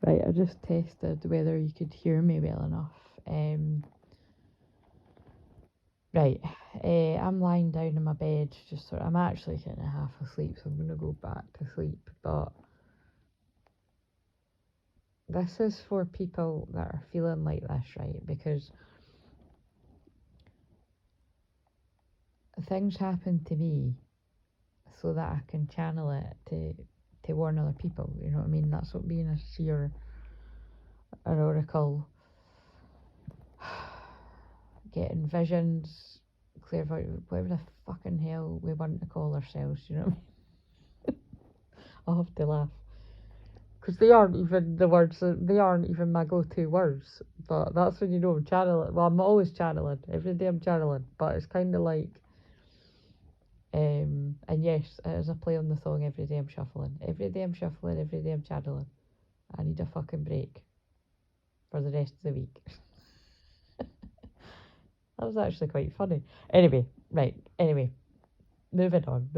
Right, I just tested whether you could hear me well enough. Right, I'm lying down in my bed, just I'm actually kind of half asleep, so I'm going to go back to sleep. But this is for people that are feeling like this, right? Because things happen to me so that I can channel it to warn other people. You know what I mean? That's what being a seer, an oracle, getting visions, clairvoyant, whatever the fucking hell we want to call ourselves. You know what I mean? I'll have to laugh. Because they aren't even the words, they aren't even my go-to words. But that's when you know I'm channeling. Well, I'm always channeling. Every day I'm channeling. But it's kind of like, and yes, it is a play on the song Every Day I'm Shuffling. Every day I'm shuffling, every day I'm channeling. I need a fucking break for the rest of the week. That was actually quite funny. Anyway, moving on.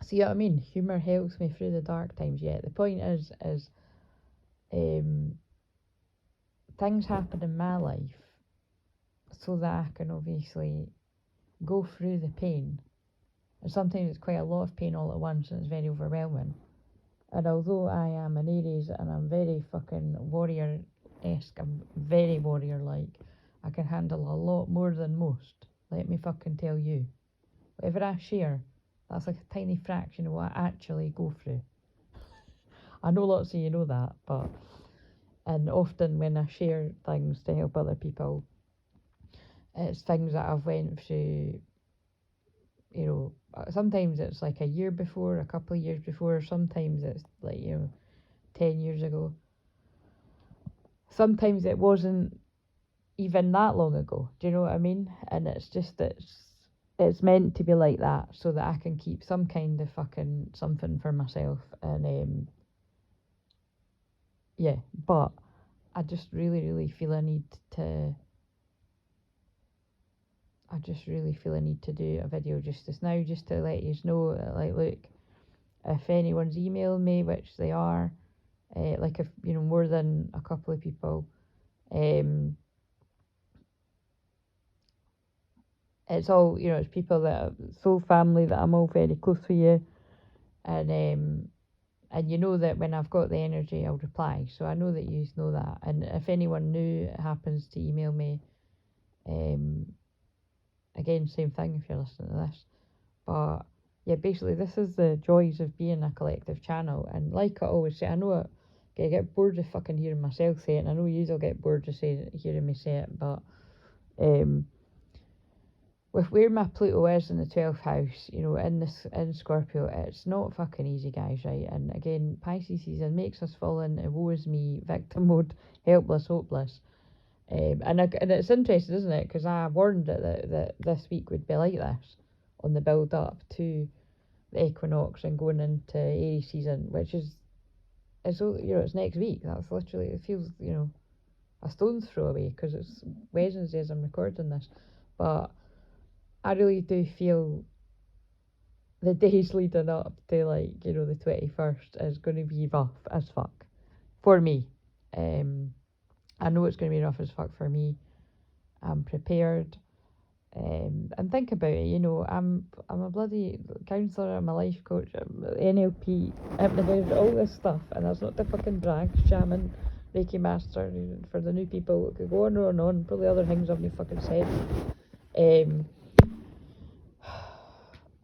See what I mean? Humour helps me through the dark times. Yeah, the point is things happen in my life so that I can obviously go through the pain. And sometimes it's quite a lot of pain all at once and it's very overwhelming. And although I am an Aries and I'm very fucking warrior-esque, I'm very warrior-like, I can handle a lot more than most. Let me fucking tell you. Whatever I share, that's like a tiny fraction of what I actually go through. I know lots of you know that, but... And often when I share things to help other people, it's things that I've went through, you know, sometimes it's like a year before, a couple of years before, sometimes it's like, 10 years ago. Sometimes it wasn't even that long ago, do you know what I mean? And it's just, it's meant to be like that so that I can keep some kind of fucking something for myself. And yeah, but I just really feel a need to do a video just now, just to let you know that, like, look, if anyone's emailed me, which they are, like, if more than a couple of people, it's all, it's people that soul family that I'm all very close with you, and you know that when I've got the energy I'll reply, so I know that you know that. And if anyone new happens to email me, again, same thing if you're listening to this. But yeah, basically this is the joys of being a collective channel. And like I always say, I know I get bored of fucking hearing myself say it, and I know you'll get bored of hearing me say it, but with where my Pluto is in the 12th house, in Scorpio, it's not fucking easy, guys, right? And again, Pisces season makes us fall into woe is me, victim mode, helpless, hopeless. And it's interesting, isn't it? Because I warned it that this week would be like this on the build up to the equinox and going into Aries season, which is, it's next week. That's literally, it feels, a stone's throw away because it's Wednesday as I'm recording this. But I really do feel the days leading up to, like, the 21st is going to be rough as fuck for me. I know it's going to be rough as fuck for me. I'm prepared. And think about it, I'm a bloody counsellor, I'm a life coach, I'm NLP, hypnotist, all this stuff, and that's not the fucking drag, shaman, Reiki master, for the new people. It could go on and on, probably other things I've not fucking said.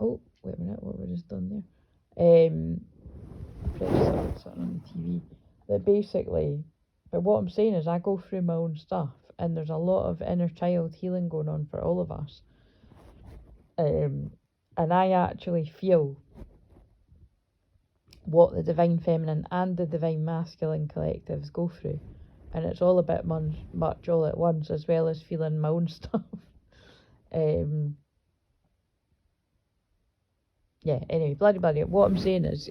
Oh, wait a minute, what have I just done there? I pressed something on the TV. That basically, but what I'm saying is I go through my own stuff, and there's a lot of inner child healing going on for all of us. And I actually feel what the divine feminine and the divine masculine collectives go through, and it's all a bit much all at once, as well as feeling my own stuff. Yeah, anyway, bloody. What I'm saying is,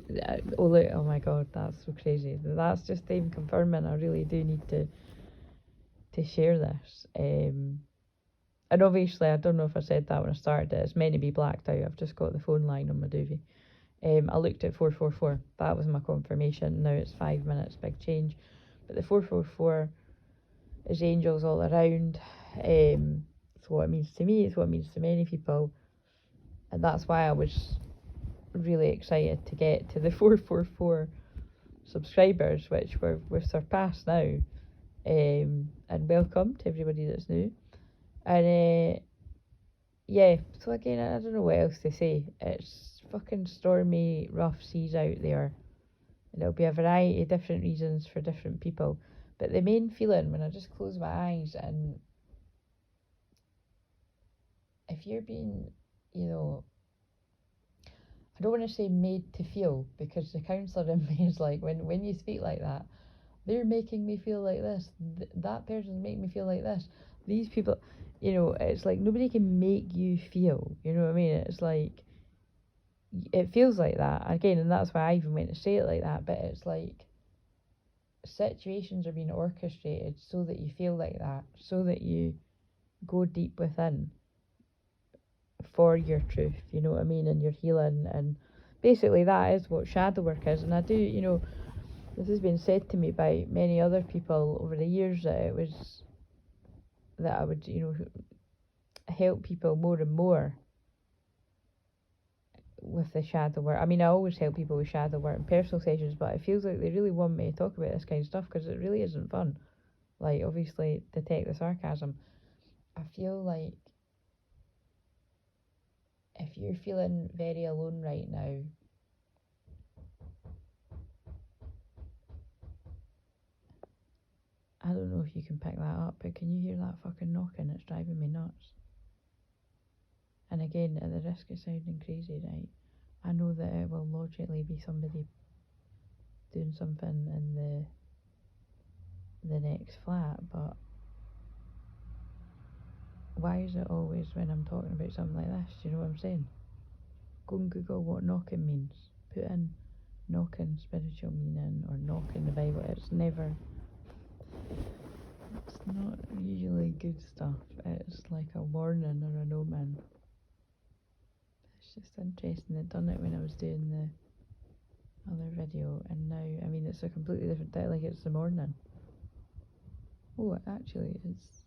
oh my god, that's so crazy. That's just even confirming I really do need to share this. And obviously, I don't know if I said that when I started it, it's meant to be blacked out. I've just got the phone line on my doobie. I looked at 444. That was my confirmation. Now it's 5 minutes, big change. But the 444 is angels all around. It's what it means to me. It's what it means to many people. And that's why I was really excited to get to the 444 subscribers, which we've surpassed now. And welcome to everybody that's new. And yeah, so again, I don't know what else to say. It's fucking stormy, rough seas out there. And it'll be a variety of different reasons for different people. But the main feeling when I just close my eyes, and if you're being, you know, I don't want to say made to feel, because the counsellor in me is like, when you speak like that, they're making me feel like this, that person's making me feel like this, these people, you know, it's like nobody can make you feel, you know what I mean? It's like, it feels like that, again, and that's why I even went to say it like that, but it's like, situations are being orchestrated so that you feel like that, so that you go deep within for your truth, you know what I mean, and your healing, and basically that is what shadow work is. And I do, you know, this has been said to me by many other people over the years, that it was that I would, you know, help people more and more with the shadow work. I mean, I always help people with shadow work and personal sessions, but it feels like they really want me to talk about this kind of stuff because it really isn't fun. Like, obviously, detect the sarcasm. I feel like if you're feeling very alone right now, I don't know if you can pick that up, but can you hear that fucking knocking? It's driving me nuts. And again, at the risk of sounding crazy, right, I know that it will logically be somebody doing something in the next flat, but why is it always when I'm talking about something like this? Do you know what I'm saying? Go and Google what knocking means. Put in knocking spiritual meaning or knocking the Bible. It's not usually good stuff. It's like a warning or an omen. It's just interesting. I'd done it when I was doing the other video, and now, I mean, it's a completely different day. Like, it's the morning. Oh, it actually is.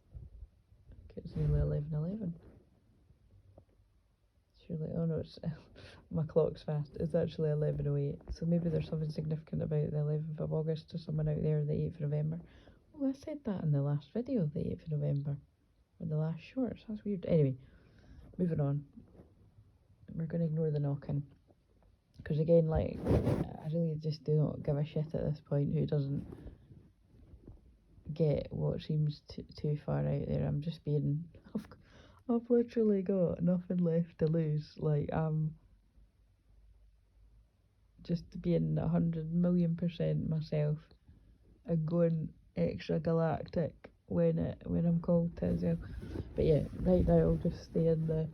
It's nearly 11:11. Surely, oh no, it's my clock's fast. It's actually 11:08. So maybe there's something significant about the 11th of August to someone out there, the 8th of November. Oh, I said that in the last video, the 8th of November, or the last shorts. That's weird. Anyway, moving on. We're going to ignore the knocking, because again, like, I really just do not give a shit at this point who doesn't get what seems too far out there. I'm just being, I've literally got nothing left to lose. Like, I'm just being 100,000,000% myself and going extra galactic when I'm called to as well. But yeah, right now I'll just stay in the,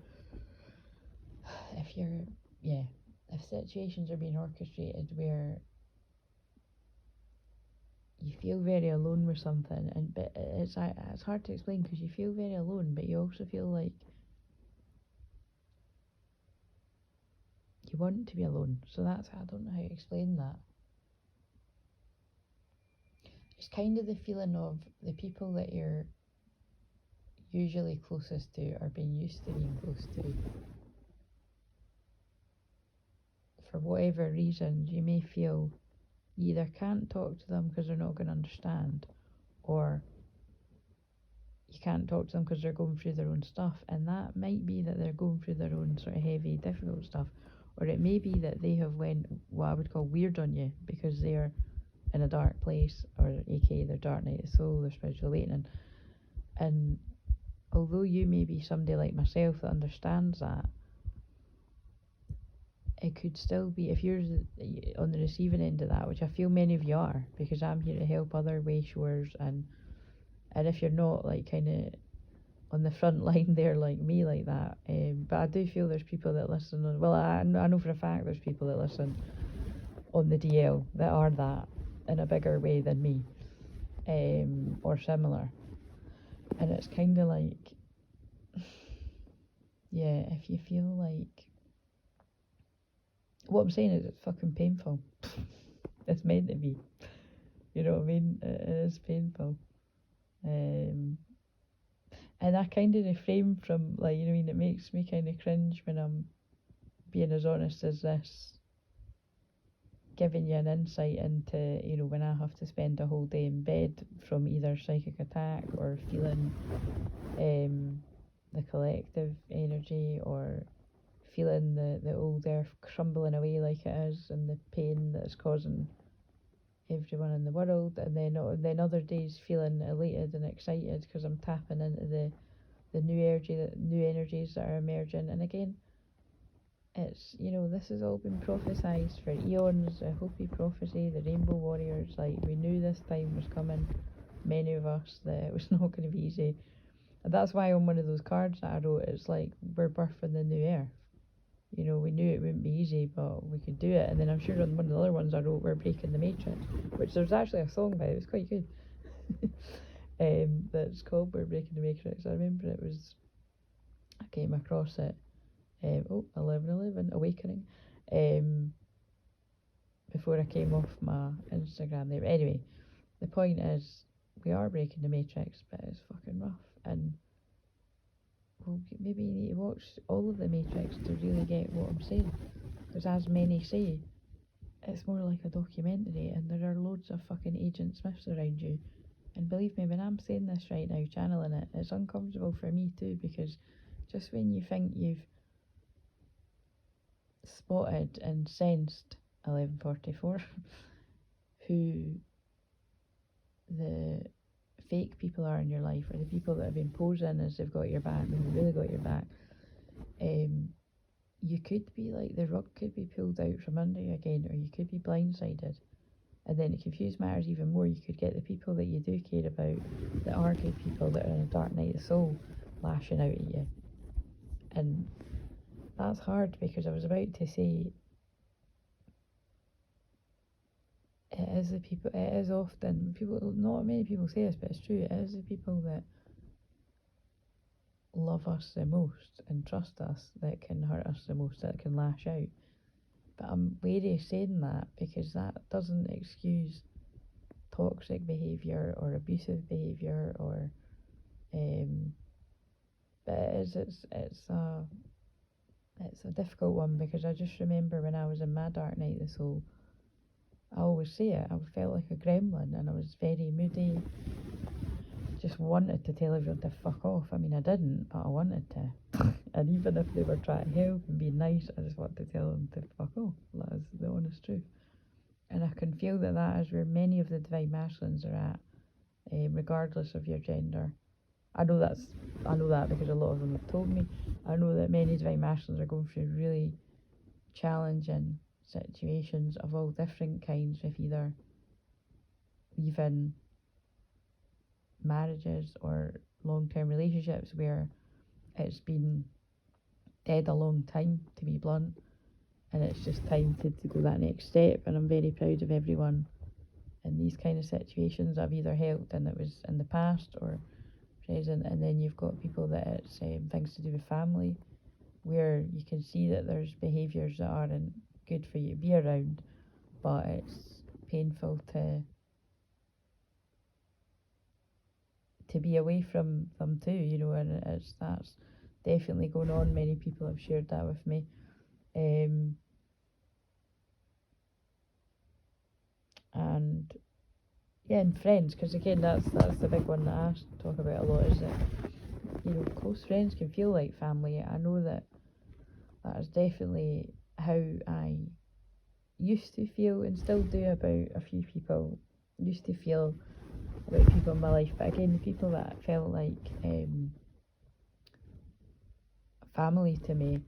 if situations are being orchestrated where you feel very alone with something, but it's hard to explain, because you feel very alone, but you also feel like you want to be alone. So I don't know how to explain that. It's kind of the feeling of the people that you're usually closest to, or being used to being close to. For whatever reason, you may feel you either can't talk to them because they're not going to understand, or you can't talk to them because they're going through their own stuff. And that might be that they're going through their own sort of heavy, difficult stuff, or it may be that they have went what I would call weird on you because they're in a dark place, or aka their dark night of soul, their spiritual awakening. And although you may be somebody like myself that understands that, it could still be, if you're on the receiving end of that, which I feel many of you are, because I'm here to help other way showers, and if you're not, like, kind of on the front line there like me, like that, but I do feel there's people that listen on, well, I know for a fact there's people that listen on the DL that are that in a bigger way than me, or similar. And it's kind of like, yeah, if you feel like, what I'm saying is it's fucking painful. It's meant to be. You know what I mean? It is painful. And I kind of refrain from, like, you know what I mean, it makes me kind of cringe when I'm being as honest as this, giving you an insight into, you know, when I have to spend a whole day in bed from either psychic attack or feeling the collective energy, or feeling the old earth crumbling away like it is, and the pain that it's causing everyone in the world, and then other days feeling elated and excited because I'm tapping into the new energies that are emerging. And again, it's, you know, this has all been prophesied for eons, a Hopi prophecy, the Rainbow Warriors. Like, we knew this time was coming, many of us, that it was not going to be easy. And that's why on one of those cards that I wrote, it's like, we're birthing the new earth. You know, we knew it wouldn't be easy, but we could do it. And then I'm sure on one of the other ones I wrote, we're breaking the matrix, which there's actually a song by it, was quite good. That's called We're Breaking the Matrix. I remember I came across it, 11:11 Awakening, before I came off my Instagram there. But anyway, the point is, we are breaking the matrix, but it's fucking rough, and maybe you need to watch all of the Matrix to really get what I'm saying, because as many say, it's more like a documentary, and there are loads of fucking Agent Smiths around you. And believe me, when I'm saying this right now, channeling it, it's uncomfortable for me too, because just when you think you've spotted and sensed 1144 who the fake people are in your life, or the people that have been posing as they've got your back when they've really got your back, you could be like, the rug could be pulled out from under you again, or you could be blindsided. And then to confuse matters even more, you could get the people that you do care about, that are good people, that are in a dark night of the soul, lashing out at you. And that's hard, because I was about to say, it is often people, not many people say this, but it's true, it is the people that love us the most and trust us that can hurt us the most, that can lash out. But I'm wary of saying that, because that doesn't excuse toxic behaviour or abusive behaviour, or but it's a difficult one, because I just remember when I was in my dark night of the soul, I always say it, I felt like a gremlin, and I was very moody, just wanted to tell everyone to fuck off. I mean, I didn't, but I wanted to. And even if they were trying to help and be nice, I just wanted to tell them to fuck off. That is the honest truth. And I can feel that is where many of the divine masculines are at, regardless of your gender. I know that because a lot of them have told me. I know that many divine masculines are going through really challenging situations of all different kinds, with either even marriages or long-term relationships where it's been dead a long time, to be blunt, and it's just time to go that next step. And I'm very proud of everyone in these kind of situations I've either helped, and it was in the past or present. And then you've got people that it's things to do with family, where you can see that there's behaviours that aren't good for you to be around, but it's painful to be away from them too, you know. And that's definitely going on. Many people have shared that with me. And yeah, and friends, because again, that's the big one that I talk about a lot, is that, you know, close friends can feel like family. I know that is definitely how I used to feel, and still do, about a few people. Used to feel about people in my life, but again, the people that felt like family to me,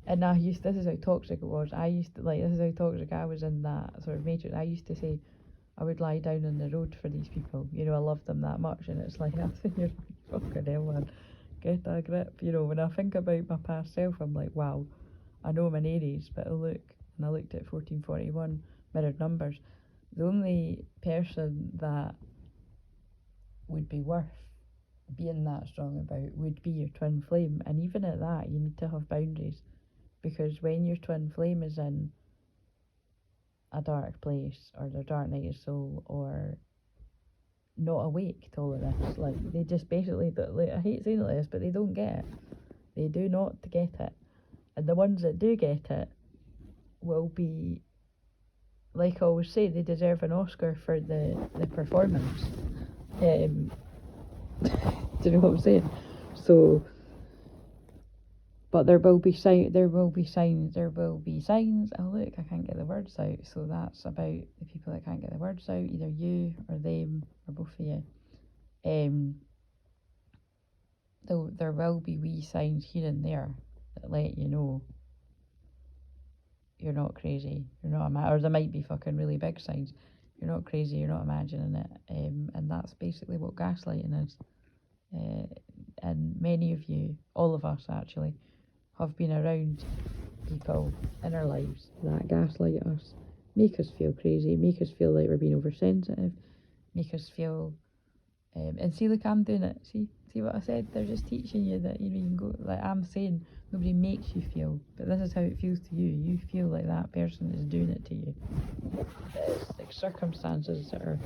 and this is how toxic it was. This is how toxic I was in that sort of matrix. I used to say I would lie down on the road for these people. You know, I loved them that much, and it's like, you're fucking hell, man, get a grip. You know, when I think about my past self, I'm like, wow, I know I'm an Aries, but I looked at 1441 mirrored numbers. The only person that would be worth being that strong about would be your twin flame. And even at that, you need to have boundaries, because when your twin flame is in, a dark place or their dark night of soul or not awake to all of this. Like, they just basically, like, I hate saying it like this, but they don't get it. They do not get it. And the ones that do get it will be, like I always say, they deserve an Oscar for the performance. Do you know what I'm saying? So, but there will be signs. Oh look, I can't get the words out. So that's about the people that can't get the words out. Either you or them or both of you. There will be wee signs here and there that let you know you're not crazy. You're not or there might be fucking really big signs. You're not crazy. You're not imagining it. And that's basically what gaslighting is. And many of you, all of us actually, have been around people in our lives that gaslight us, make us feel crazy, make us feel like we're being oversensitive, make us feel and see, look, I'm doing it. See what I said? They're just teaching you that, you know, you can go, like I'm saying, nobody makes you feel, but this is how it feels to you. You feel like that person is doing it to you. It's like circumstances that are,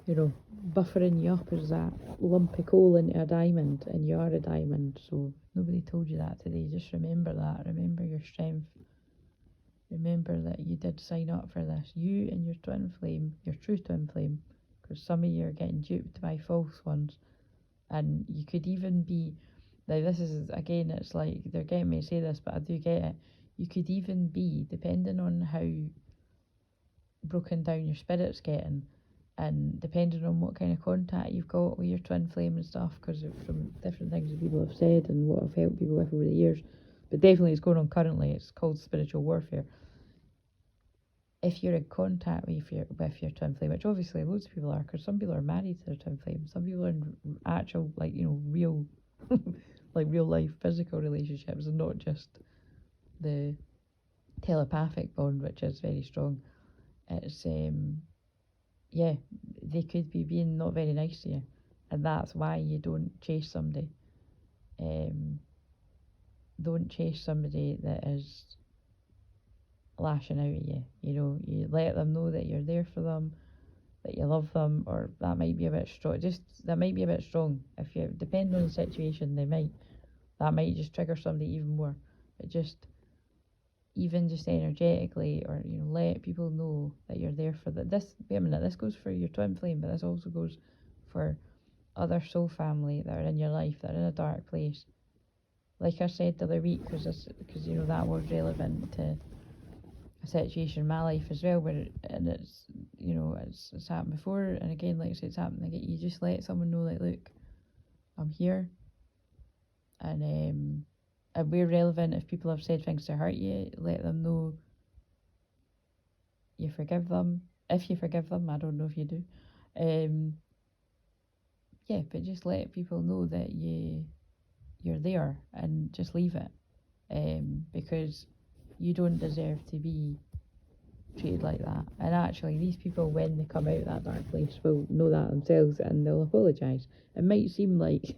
you know, buffering you up as that lump of coal into a diamond, and you are a diamond. So nobody told you that today. Just remember that. Remember your strength. Remember that you did sign up for this. You and your twin flame, your true twin flame, because some of you are getting duped by false ones. And you could even be, now this is, again, it's like they're getting me to say this, but I do get it. You could even be, depending on how broken down your spirit's getting, and depending on what kind of contact you've got with your twin flame and stuff, because from different things that people have said and what I've helped people with over the years, but definitely it's going on currently, it's called spiritual warfare. If you're in contact with your twin flame, which obviously loads of people are, because some people are married to their twin flame, some people are in actual, like, you know, real like real life physical relationships, and not just the telepathic bond, which is very strong. It's yeah, they could be being not very nice to you, and that's why you don't chase somebody. Don't chase somebody that is lashing out at you. You know, you let them know that you're there for them, that you love them, or that might be a bit strong. That might be a bit strong. If you depend on the situation, that might just trigger somebody even more. But just energetically, or, you know, let people know that you're there for that. Wait a minute, this goes for your twin flame, but this also goes for other soul family that are in your life, that are in a dark place. Like I said the other week, because you know that was relevant to a situation in my life as well, and it's, you know, it's happened before, and again, like I said, it's happened again. You just let someone know, like, look, I'm here, and we're relevant. If people have said things to hurt you, let them know you forgive them. If you forgive them, I don't know if you do. Yeah, but just let people know that you're there, and just leave it. Because you don't deserve to be treated like that. And actually, these people, when they come out of that dark place, will know that themselves, and they'll apologise. It might seem like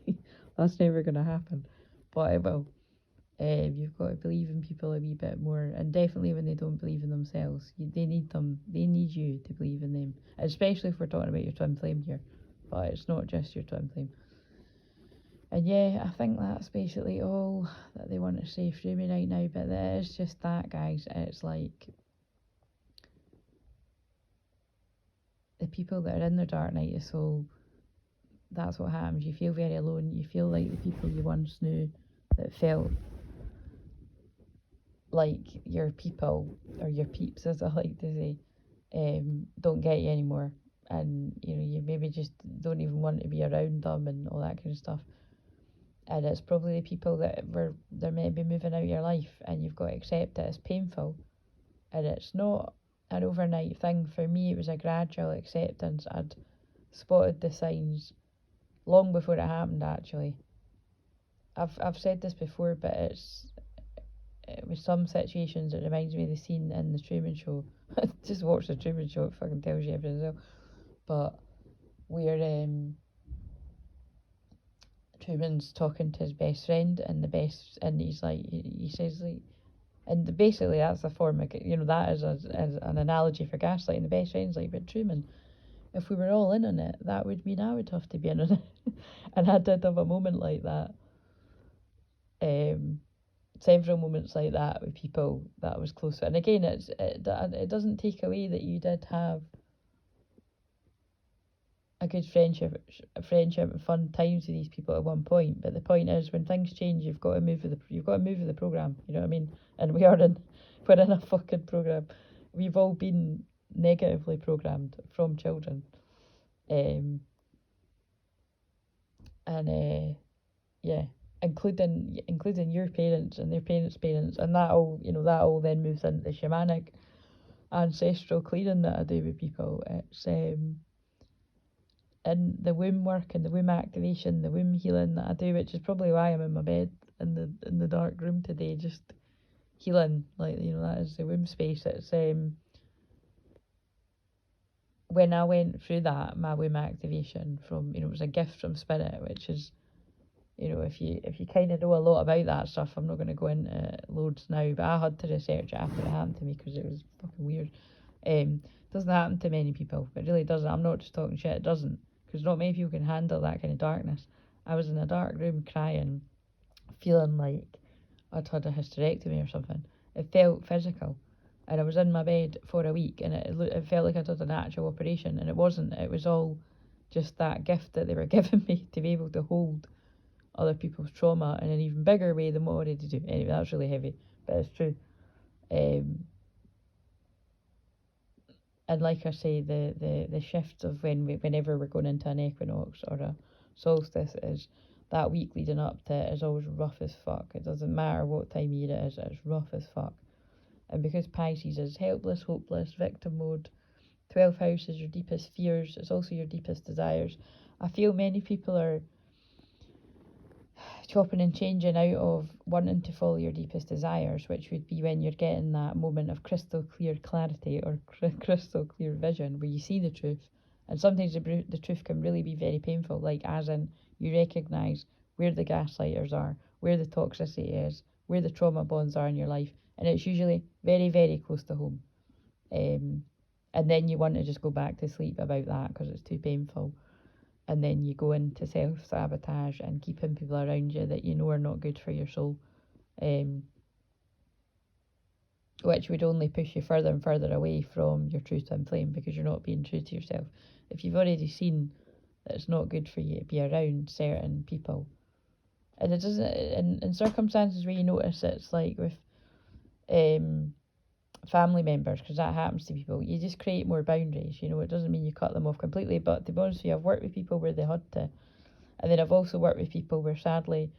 that's never going to happen, but it will. You've got to believe in people a wee bit more, and definitely when they don't believe in themselves, they need you to believe in them, especially if we're talking about your twin flame here, but it's not just your twin flame. And yeah, I think that's basically all that they want to say through me right now, but it's just that, guys. It's like the people that are in their dark night of soul, that's what happens. You feel very alone. You feel like the people you once knew that felt like your people, or your peeps as I like to say, don't get you anymore, and you know, you maybe just don't even want to be around them and all that kind of stuff. And it's probably the people that they're meant to be moving out of your life, and you've got to accept it. It's painful, and it's not an overnight thing. For me, it was a gradual acceptance. I'd spotted the signs long before it happened, actually. I've said this before, but it's with some situations, it reminds me of the scene in the Truman Show. Just watch the Truman Show, it fucking tells you everything as well. But where Truman's talking to his best friend, and he's like, he says, like, And basically that's a form of, that is as an analogy for gaslighting. The best friends like Rick Truman. If we were all in on it, that would mean I would have to be in on it. And I did have a moment like that. Several moments like that with people that I was close to. And again, it doesn't take away that you did have a good friendship and fun times with these people at one point. But the point is, when things change, you've got to move with the program. You know what I mean? And we're in a fucking program. We've all been negatively programmed from children, yeah, including your parents and their parents' parents, and that all then moves into the shamanic ancestral clearing that I do with people. It's and the womb work and the womb activation, the womb healing that I do, which is probably why I'm in my bed in the dark room today, just healing. Like, that is the womb space. It's when I went through that, my womb activation from, it was a gift from spirit, which is, if you kind of know a lot about that stuff, I'm not going to go into loads now, but I had to research it after it happened to me because it was fucking weird. Doesn't happen to many people. It really doesn't. I'm not just talking shit. It doesn't, because not many people can handle that kind of darkness. I was in a dark room crying, feeling like I'd had a hysterectomy or something. It felt physical, and I was in my bed for a week, and it felt like I'd had an actual operation, and it wasn't. It was all just that gift that they were giving me to be able to hold other people's trauma in an even bigger way than what I already do. Anyway, that's really heavy, but it's true. And like I say, the shifts of whenever we're going into an equinox or a solstice, is that week leading up to it is always rough as fuck. It doesn't matter what time of year it is, it's rough as fuck. And because Pisces is helpless, hopeless, victim mode, 12th house is your deepest fears, it's also your deepest desires. I feel many people are chopping and changing out of wanting to follow your deepest desires, which would be when you're getting that moment of crystal clear clarity or crystal clear vision where you see the truth. And sometimes the truth can really be very painful, like as in you recognise where the gaslighters are, where the toxicity is, where the trauma bonds are in your life, and it's usually very, very close to home. And then you want to just go back to sleep about that because it's too painful. And then you go into self-sabotage and keeping people around you that you know are not good for your soul, which would only push you further and further away from your true twin flame because you're not being true to yourself. If you've already seen that it's not good for you to be around certain people, and it doesn't, in circumstances where you notice it's like with family members, because that happens to people, you just create more boundaries. It doesn't mean you cut them off completely, but to be honest with you, I've worked with people where they had to, and then I've also worked with people where sadly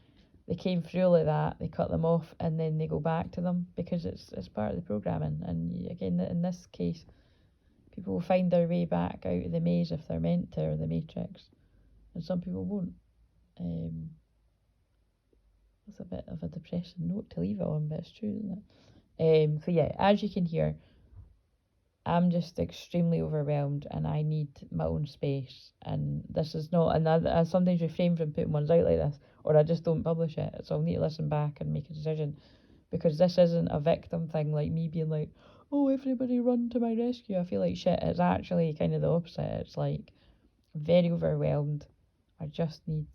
they came through all of that, they cut them off, and then they go back to them because it's part of the programming. And again, in this case, people will find their way back out of the maze if they're meant to, or the matrix, and some people won't. That's a bit of a depressing note to leave it on, but it's true, isn't it? So yeah, as you can hear, I'm just extremely overwhelmed and I need my own space. And this is not, and I sometimes refrain from putting ones out like this, or I just don't publish it. So I'll need to listen back and make a decision, because this isn't a victim thing, like me being like, oh, everybody run to my rescue. I feel like shit. It's actually kind of the opposite. It's like, I'm very overwhelmed. I just need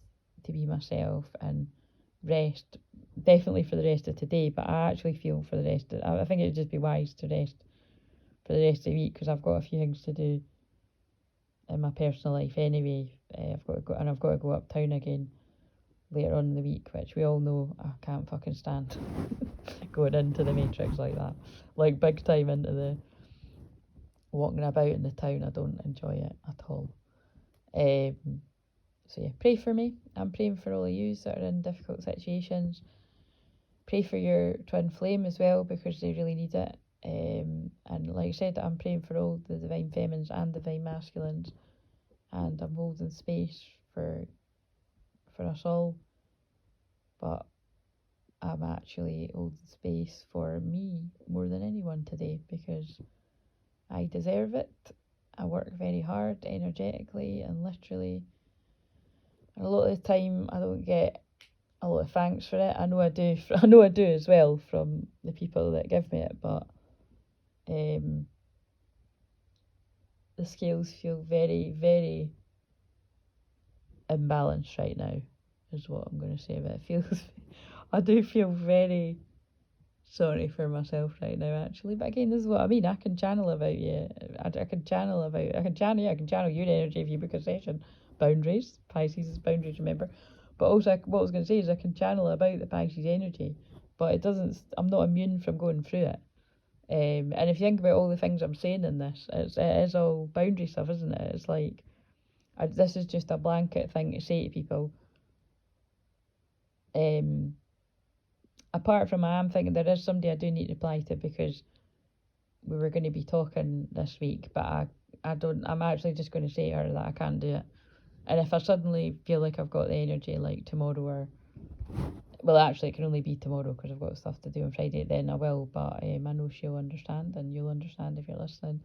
to be myself and rest, definitely for the rest of today, but I actually feel for the rest of, I think it would just be wise to rest for the rest of the week, because I've got a few things to do in my personal life anyway. I've got to go uptown again later on in the week, which we all know I can't fucking stand. Going into the matrix like that, like big time into the walking about in the town. I don't enjoy it at all. So yeah, pray for me. I'm praying for all of you that are in difficult situations. Pray for your twin flame as well, because they really need it. And like I said, I'm praying for all the divine feminines and divine masculines, and I'm holding space for us all. But I'm actually holding space for me more than anyone today, because I deserve it. I work very hard energetically and literally. And a lot of the time I don't get a lot of thanks for it. I know I do. I know I do as well from the people that give me it, but the scales feel very, very imbalanced right now, is what I'm going to say. But it feels, I do feel very sorry for myself right now, actually. But again, this is what I mean. I can channel about you. I can channel your energy if you book a session. Boundaries. Pisces is boundaries, remember. But also, what I was going to say is I can channel about the Pisces energy, but it doesn't. I'm not immune from going through it. And if you think about all the things I'm saying in this, it is all boundary stuff, isn't it? It's like, this is just a blanket thing to say to people. Apart from I am thinking there is somebody I do need to reply to, because we were going to be talking this week, but I'm actually just going to say to her that I can't do it. And if I suddenly feel like I've got the energy, like tomorrow, or, well, actually it can only be tomorrow because I've got stuff to do on Friday, then I will. But I know she'll understand, and you'll understand if you're listening.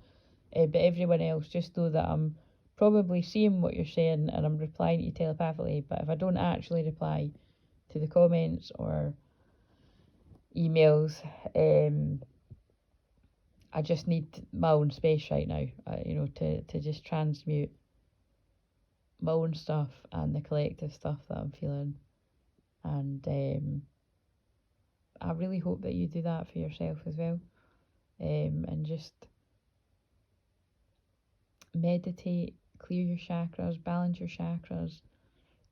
But everyone else, just know that I'm probably seeing what you're saying and I'm replying to you telepathically. But if I don't actually reply to the comments or emails, I just need my own space right now, to just transmute my own stuff and the collective stuff that I'm feeling. And I really hope that you do that for yourself as well. And just meditate, clear your chakras, balance your chakras.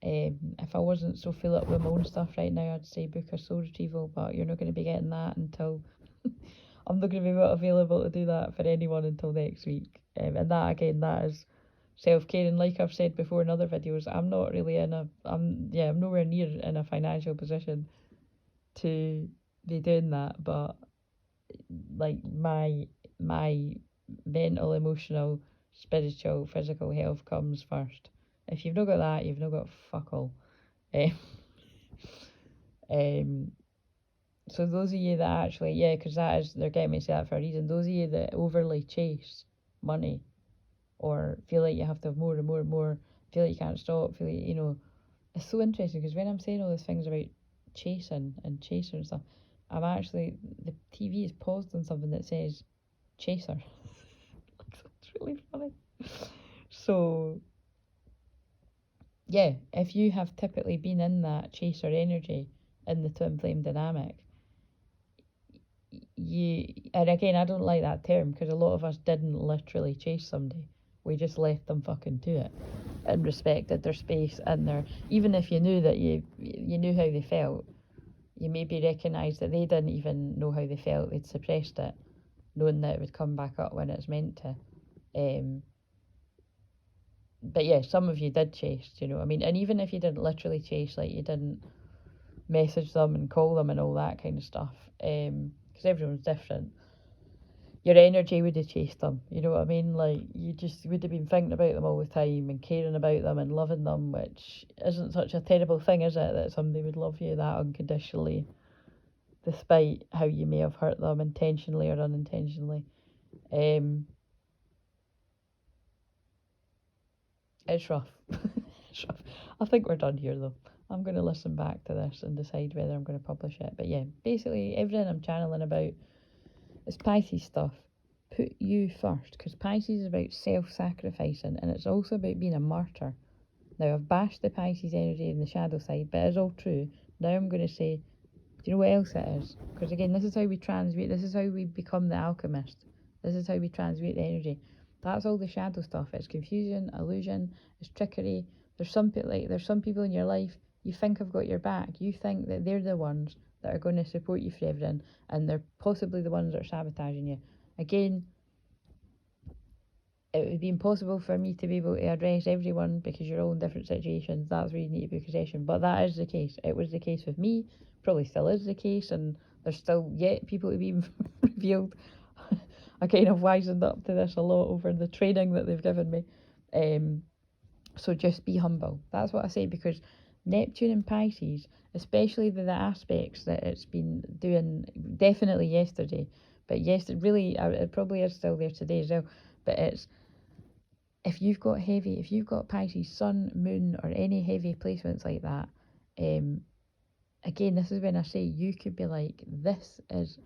If I wasn't so full up with my own stuff right now, I'd say book a soul retrieval, but you're not going to be getting that until I'm not going to be available to do that for anyone until next week. And that, again, that is self-care. And like I've said before in other videos, I'm not really I'm nowhere near in a financial position to be doing that. But like my mental, emotional, spiritual, physical health comes first. If you've not got that, you've not got fuck all. So those of you that actually, because they're getting me to say that for a reason. Those of you that overly chase money, or feel like you have to have more and more and more, feel like you can't stop, feel like, it's so interesting, because when I'm saying all these things about chasing and chaser and stuff, I'm actually, the TV is paused on something that says chaser. It's really funny. So yeah, if you have typically been in that chaser energy in the twin flame dynamic, and again, I don't like that term, because a lot of us didn't literally chase somebody. We just left them fucking to it and respected their space and their, even if you knew that you knew how they felt, you maybe recognised that they didn't even know how they felt. They'd suppressed it, knowing that it would come back up when it's meant to. But yeah, some of you did chase, and even if you didn't literally chase, like you didn't message them and call them and all that kind of stuff, because everyone's different, your energy would have chased them, you know what I mean? Like, you just would have been thinking about them all the time and caring about them and loving them, which isn't such a terrible thing, is it, that somebody would love you that unconditionally, despite how you may have hurt them intentionally or unintentionally. It's rough. It's rough. I think we're done here, though. I'm going to listen back to this and decide whether I'm going to publish it. But yeah, basically everything I'm channeling about is Pisces stuff. Put you first, because Pisces is about self-sacrificing, and it's also about being a martyr. Now, I've bashed the Pisces energy in the shadow side, but it's all true. Now I'm going to say, do you know what else it is? Because again, this is how we transmute, this is how we become the alchemist. This is how we transmute the energy. That's all the shadow stuff. It's confusion, illusion, it's trickery. There's some people in your life, you think have got your back. You think that they're the ones that are going to support you for everything, and they're possibly the ones that are sabotaging you. Again, it would be impossible for me to be able to address everyone, because you're all in different situations. That's where you need to book a session. But that is the case. It was the case with me, probably still is the case, and there's still yet people to be revealed. I kind of wisened up to this a lot over the training that they've given me. So just be humble. That's what I say, because Neptune and Pisces, especially the aspects that it's been doing, definitely yesterday, but really, it probably is still there today as well, but it's, if you've got Pisces Sun, Moon, or any heavy placements like that, again, this is when I say you could be like, this is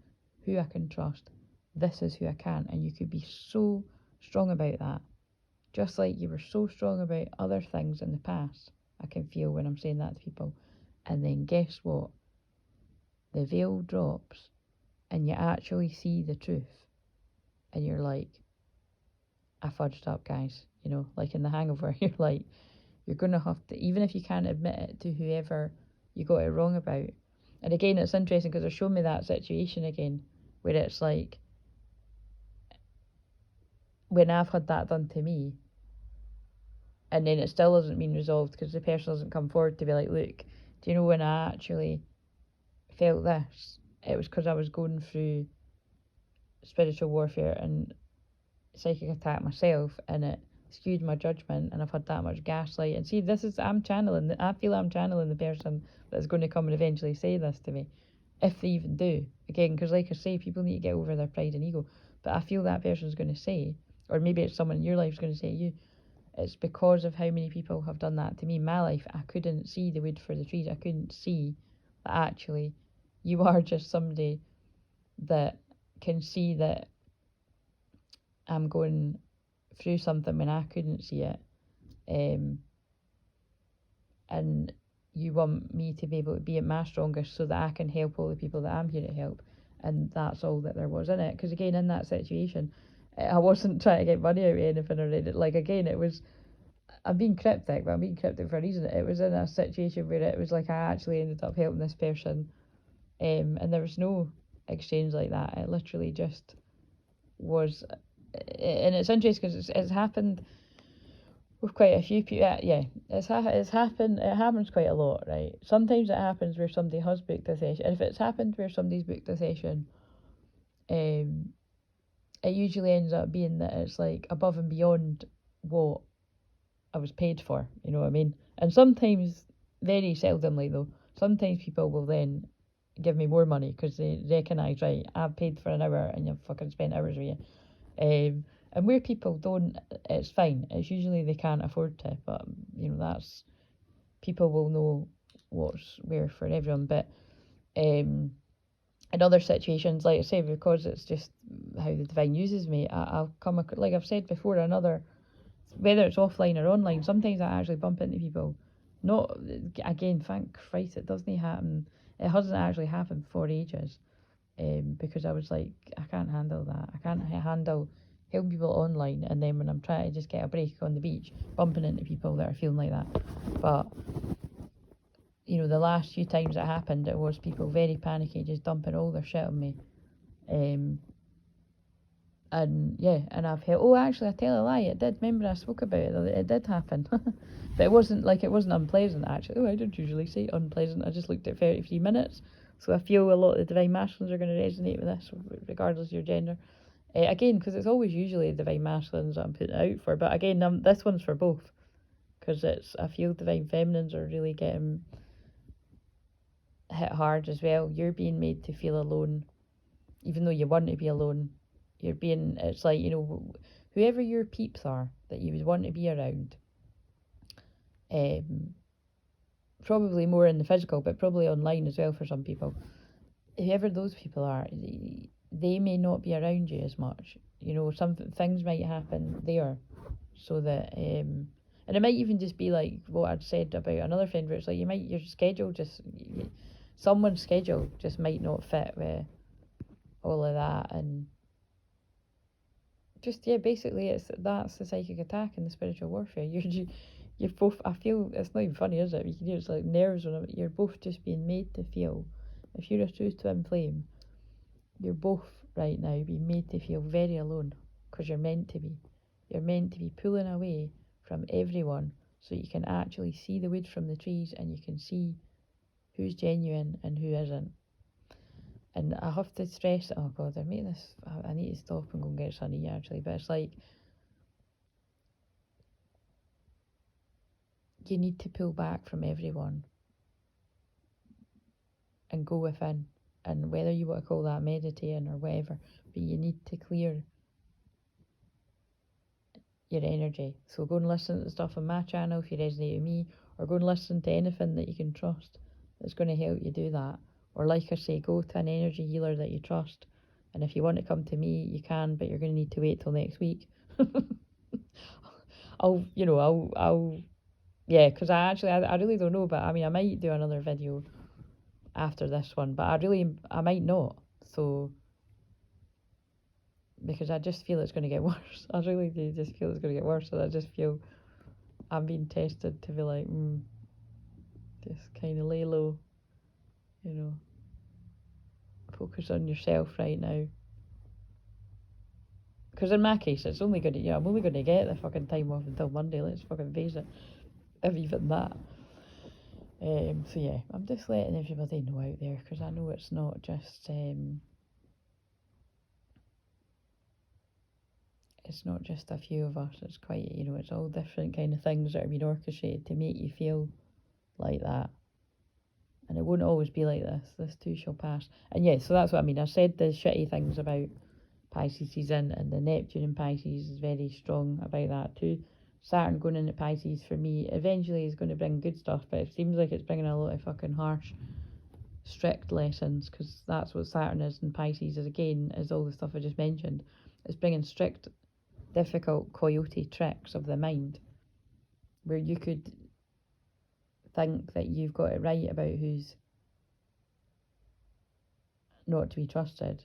who I can trust, this is who I can't, and you could be so strong about that, just like you were so strong about other things in the past. I can feel when I'm saying that to people, and then guess what? The veil drops, and you actually see the truth, and you're like, I fudged up, guys. You know, like in The Hangover, you're like, you're gonna have to, even if you can't admit it to whoever you got it wrong about. And again, it's interesting because they're showing me that situation again, where it's like, when I've had that done to me, and then it still hasn't been resolved because the person hasn't come forward to be like, look, do you know when I actually felt this? It was because I was going through spiritual warfare and psychic attack myself, and it skewed my judgment, and I've had that much gaslight. And see, this is, I feel I'm channeling the person that's going to come and eventually say this to me, if they even do. Again, because like I say, people need to get over their pride and ego, but I feel that person's going to say, or maybe it's someone in your life is going to say to you, it's because of how many people have done that to me in my life. I couldn't see the wood for the trees. I couldn't see that actually you are just somebody that can see that I'm going through something when I couldn't see it, and you want me to be able to be at my strongest so that I can help all the people that I'm here to help. And that's all that there was in it, because again, in that situation, I wasn't trying to get money out of anything or anything. Like, again, it was, I'm being cryptic, but I'm being cryptic for a reason. It was in a situation where it was like I actually ended up helping this person, and there was no exchange like that. It literally just was. And it's interesting because it's happened with quite a few people. Yeah, it's happened. It happens quite a lot, right? Sometimes it happens where somebody has booked a session. And if it's happened where somebody's booked a session, it usually ends up being that it's like above and beyond what I was paid for. You know what I mean? And sometimes, very seldomly though, sometimes people will then give me more money because they recognise, right, I've paid for an hour and you've fucking spent hours with you. And where people don't, it's fine. It's usually they can't afford to, but you know, that's, people will know what's where for everyone. But in other situations, like I say, because it's just how the divine uses me, I'll come, like I've said before, another, whether it's offline or online, sometimes I actually bump into people. Not, again, thank Christ it doesn't happen. It hasn't actually happened for ages. Because I was like, I can't handle that. I can't handle helping people online, and then when I'm trying to just get a break on the beach, bumping into people that are feeling like that. But, you know, the last few times it happened, it was people very panicky, just dumping all their shit on me. And yeah, and I've heard, oh, actually, I tell a lie, it did. Remember, I spoke about it, it did happen. But it wasn't unpleasant, actually. Oh, I don't usually say unpleasant. I just looked at 33 minutes. So I feel a lot of the divine masculines are going to resonate with this, regardless of your gender. Again, because it's always usually divine masculines that I'm putting it out for. But again, this one's for both. Because I feel divine feminines are really getting hit hard as well. You're being made to feel alone, even though you want to be alone. It's like, you know, whoever your peeps are that you would want to be around, probably more in the physical, but probably online as well for some people. Whoever those people are, they may not be around you as much. You know, some things might happen there, so that, and it might even just be like what I'd said about another friend, where it's like your schedule someone's schedule just might not fit with all of that, and just, yeah, basically that's the psychic attack and the spiritual warfare. You're both, I feel, it's not even funny, is it? You can hear it's like nerves on it. You're both just being made to feel, if you're a true twin flame, you're both right now being made to feel very alone, because you're meant to be. You're meant to be pulling away from everyone so you can actually see the wood from the trees, and you can see who's genuine and who isn't. And I have to stress, oh god, they're making this, I need to stop and go and get Sunny actually, but it's like, you need to pull back from everyone and go within. And whether you want to call that meditating or whatever, but you need to clear your energy. So go and listen to the stuff on my channel if you resonate with me, or go and listen to anything that you can trust that's going to help you do that. Or like I say, go to an energy healer that you trust. And if you want to come to me, you can, but you're going to need to wait till next week. Yeah, because I really don't know, but I mean, I might do another video after this one, but I might not. So, because I just feel it's going to get worse. I really do just feel it's going to get worse, and I just feel I'm being tested to be like, just kind of lay low, focus on yourself right now. Because in my case, it's only going to, I'm only going to get the fucking time off until Monday. Let's fucking face it, if even that. So yeah, I'm just letting everybody know out there, because I know it's not just it's not just a few of us. It's quite, it's all different kind of things that are being orchestrated to make you feel like that. And it won't always be like this. This too shall pass. And yeah, so that's what I mean. I said the shitty things about Pisces season, and the Neptune in Pisces is very strong about that too. Saturn going into Pisces for me eventually is going to bring good stuff, but it seems like it's bringing a lot of fucking harsh, strict lessons, because that's what Saturn is in Pisces, is all the stuff I just mentioned. It's bringing strict, difficult coyote tricks of the mind, where you could think that you've got it right about who's not to be trusted,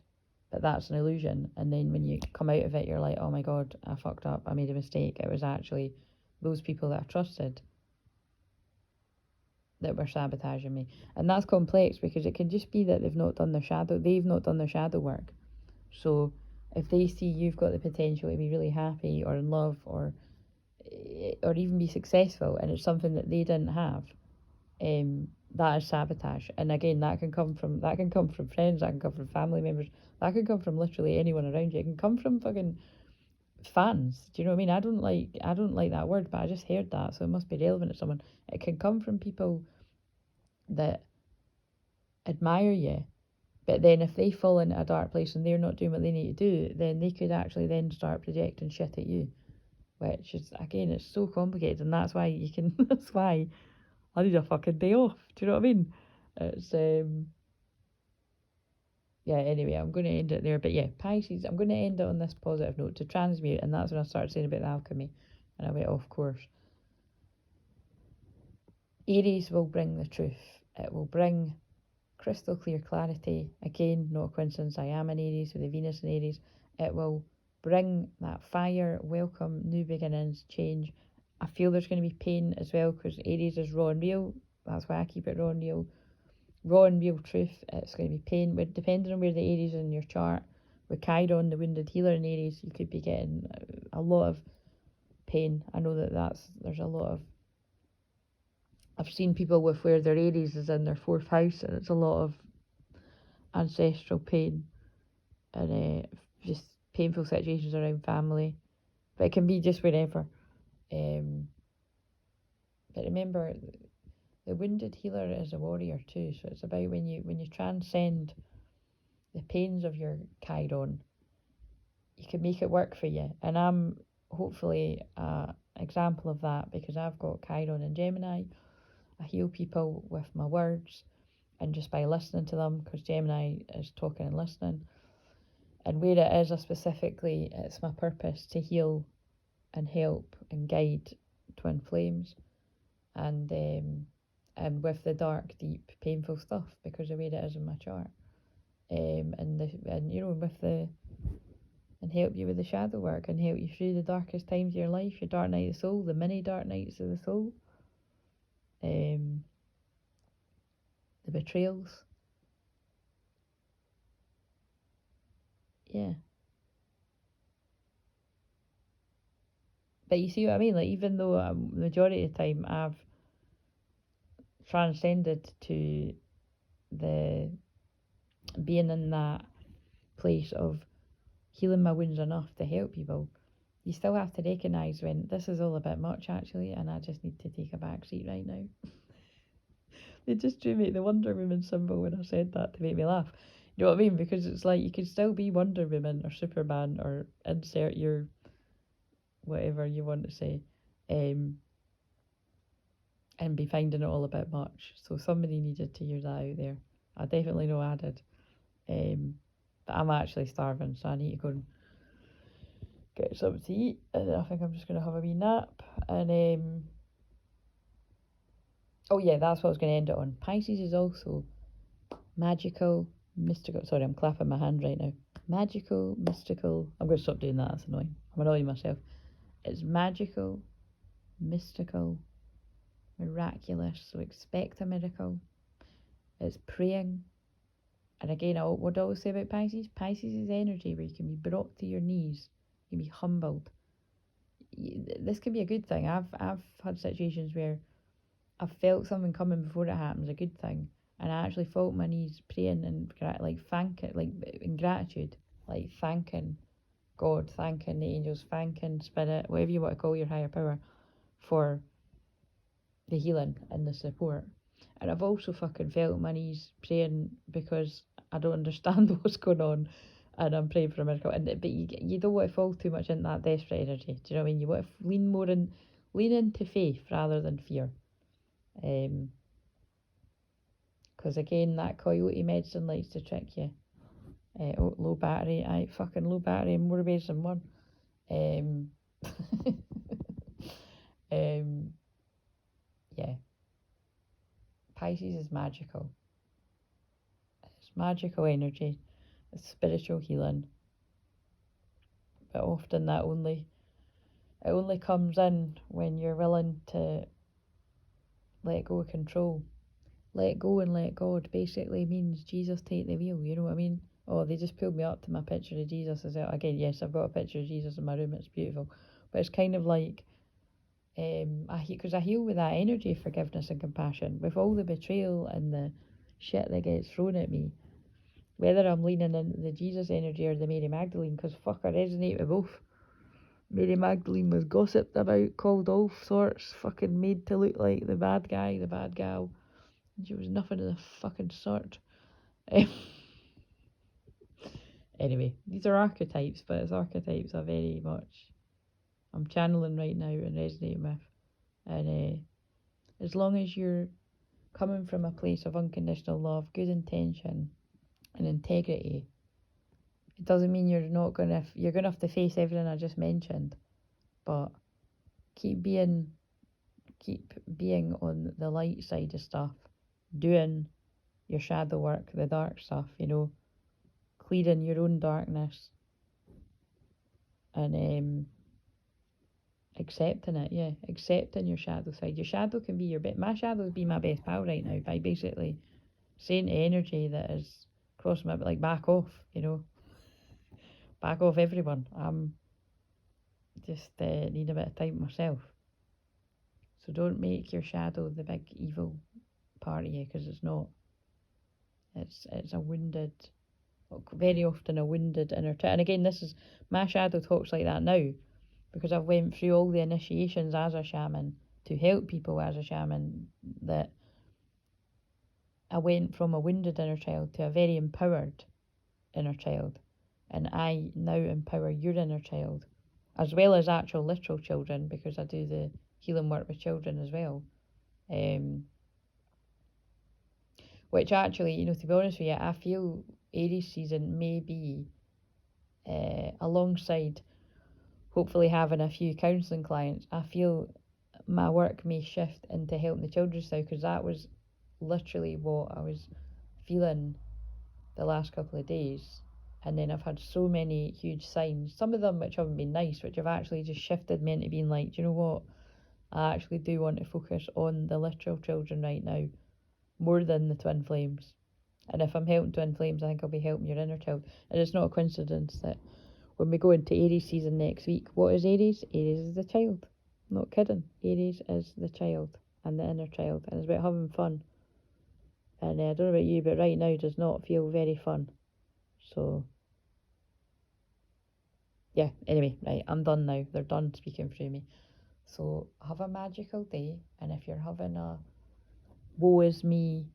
but that's an illusion. And then when you come out of it, you're like, oh my god, I fucked up, I made a mistake. It was actually those people that I trusted that were sabotaging me. And that's complex, because it can just be that they've not done their shadow work. So if they see you've got the potential to be really happy or in love or even be successful, and it's something that they didn't have, that is sabotage. And again, that can come from friends, that can come from family members, that can come from literally anyone around you. It can come from fucking fans. Do you know what I mean? I don't like that word, but I just heard that, so it must be relevant to someone. It can come from people that admire you, but then if they fall into a dark place and they're not doing what they need to do, then they could actually then start projecting shit at you, which is, again, it's so complicated. And that's why that's why I need a fucking day off. Do you know what I mean? It's yeah, anyway, I'm going to end it there. But yeah, Pisces, I'm going to end it on this positive note to transmute, and that's when I started saying about the alchemy, and I went off course. Aries will bring the truth. It will bring crystal clear clarity. Again, not a coincidence, I am in Aries with the Venus in Aries. It will bring that fire, welcome, new beginnings, change. I feel there's going to be pain as well, because Aries is raw and real. That's why I keep it raw and real. Raw and real truth. It's going to be pain. But depending on where the Aries is in your chart, with Chiron, the wounded healer in Aries, you could be getting a lot of pain. I know there's a lot of, I've seen people with where their Aries is in their 4th house, and it's a lot of ancestral pain and just painful situations around family. But it can be just wherever. But remember, the wounded healer is a warrior too. So it's about when you transcend the pains of your Chiron, you can make it work for you. And I'm hopefully an example of that, because I've got Chiron in Gemini. I heal people with my words and just by listening to them, because Gemini is talking and listening. And where it is, it's my purpose to heal and help and guide twin flames, and with the dark, deep, painful stuff, because of where it is in my chart, and help you with the shadow work, and help you through the darkest times of your life, your dark night of the soul, the many dark nights of the soul, the betrayals. Yeah. But you see what I mean? Like, even though the majority of the time I've transcended to the being in that place of healing my wounds enough to help people, you still have to recognise when this is all a bit much, actually, and I just need to take a back seat right now. They just drew me the Wonder Woman symbol when I said that to make me laugh. You know what I mean? Because it's like, you can still be Wonder Woman or Superman or insert your whatever you want to say. and be finding it all a bit much. So somebody needed to hear that out there. I definitely know I did. But I'm actually starving, so I need to go and get something to eat, and I think I'm just going to have a wee nap. And oh yeah, that's what I was going to end it on. Pisces is also magical, mystical. Sorry, I'm clapping my hand right now. Magical, mystical. I'm going to stop doing that. That's annoying. I'm annoying myself. It's magical, mystical, miraculous. So expect a miracle. It's praying. And again, I would always say about Pisces, Pisces is energy where you can be brought to your knees, you can be humbled. This can be a good thing. I've had situations where I've felt something coming before it happens, a good thing, and I actually fell on my knees praying and like thanking, like in gratitude, like thanking God, thanking the angels, thanking Spirit, whatever you want to call your higher power, for the healing and the support. And I've also fucking fell on my knees praying because I don't understand what's going on, and I'm praying for a miracle. But you don't want to fall too much into that desperate energy. Do you know what I mean? You want to lean into faith rather than fear. Because again, that coyote medicine likes to trick you. Low battery, fucking low battery in more ways than one. Yeah. Pisces is magical. It's magical energy. It's spiritual healing. But often it only comes in when you're willing to let go of control. Let go and let God basically means Jesus take the wheel, you know what I mean? Oh, they just pulled me up to my picture of Jesus as well. Again, yes, I've got a picture of Jesus in my room, it's beautiful. But it's kind of like, because I heal with that energy of forgiveness and compassion, with all the betrayal and the shit that gets thrown at me. Whether I'm leaning into the Jesus energy or the Mary Magdalene, because fuck, I resonate with both. Mary Magdalene was gossiped about, called all sorts, fucking made to look like the bad guy, the bad gal. And she was nothing of the fucking sort. Anyway, these are archetypes, but it's archetypes are very much I'm channeling right now and resonating with. And as long as you're coming from a place of unconditional love, good intention, and integrity, it doesn't mean you're gonna have to face everything I just mentioned, but keep being on the light side of stuff, doing your shadow work, the dark stuff, clearing your own darkness, and accepting it, accepting your shadow side. Your shadow can be my shadow be my best pal right now, by basically saying to energy that is crossing my, like, back off, back off everyone. I'm just need a bit of time myself. So don't make your shadow the big evil part of you, because it's not. It's a wounded, very often a wounded inner child. And again, this is, my shadow talks like that now, because I've went through all the initiations as a shaman to help people as a shaman, that I went from a wounded inner child to a very empowered inner child. And I now empower your inner child, as well as actual literal children, because I do the healing work with children as well. Which actually, to be honest with you, I feel Aries season may be alongside hopefully having a few counselling clients. I feel my work may shift into helping the children now, because that was literally what I was feeling the last couple of days. And then I've had so many huge signs, some of them which haven't been nice, which have actually just shifted me into being like, do you know what, I actually do want to focus on the literal children right now more than the twin flames. And if I'm helping twin flames, I think I'll be helping your inner child. And it's not a coincidence that when we go into Aries season next week, what is Aries? Aries is the child. I'm not kidding. Aries is the child and the inner child, and it's about having fun. And I don't know about you, but right now does not feel very fun. So yeah, anyway, right, I'm done now. They're done speaking through me. So have a magical day, and if you're having a woe is me,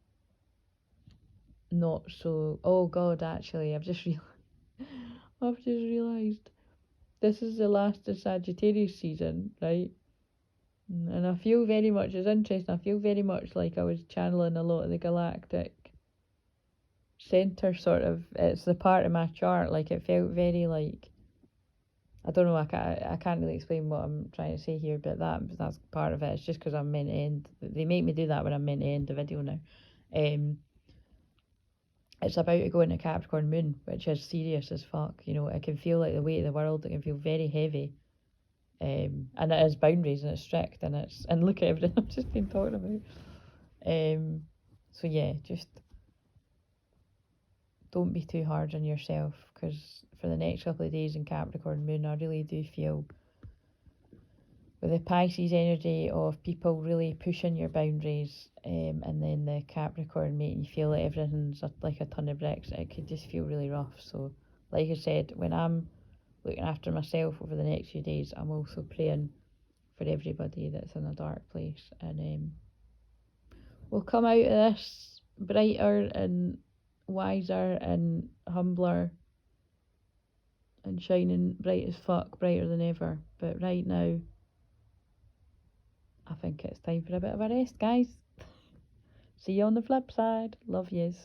not so, oh god, actually, I've just realised this is the last of Sagittarius season, right? And I feel very much, it's interesting, I feel very much like I was channeling a lot of the galactic centre sort of, it's the part of my chart, like it felt very like, I don't know, I can't really explain what I'm trying to say here, but that's part of it. It's just because I'm meant to end, they make me do that when I'm meant to end the video now. It's about to go into Capricorn moon, which is serious as fuck, you know, it can feel like the weight of the world, it can feel very heavy. And it is boundaries and it's strict and look at everything I've just been talking about. So yeah, just don't be too hard on yourself, because for the next couple of days in Capricorn moon, I really do feel with the Pisces energy of people really pushing your boundaries, and then the Capricorn making you feel like everything's like a ton of bricks, it could just feel really rough. So like I said, when I'm looking after myself over the next few days, I'm also praying for everybody that's in a dark place, and we'll come out of this brighter and wiser and humbler and shining bright as fuck, brighter than ever. But right now, I think it's time for a bit of a rest, guys. See you on the flip side. Love yous.